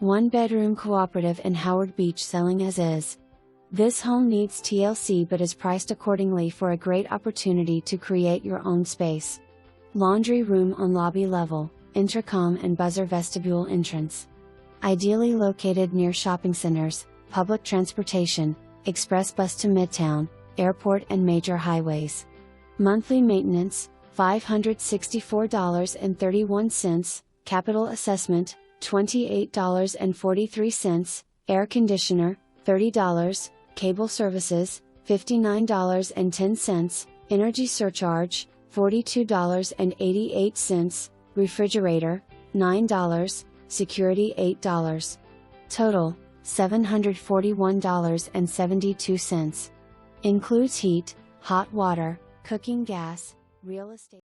1-bedroom cooperative in Howard Beach selling as is. This home needs TLC but is priced accordingly for a great opportunity to create your own space. Laundry room on lobby level, intercom and buzzer vestibule entrance. Ideally located near shopping centers, public transportation, express bus to Midtown, airport and major highways. Monthly maintenance, $564.31, capital assessment, $28.43, air conditioner, $30, cable services, $59.10, energy surcharge, $42.88, refrigerator, $9, security $8. Total, $741.72. Includes heat, hot water, cooking gas, real estate.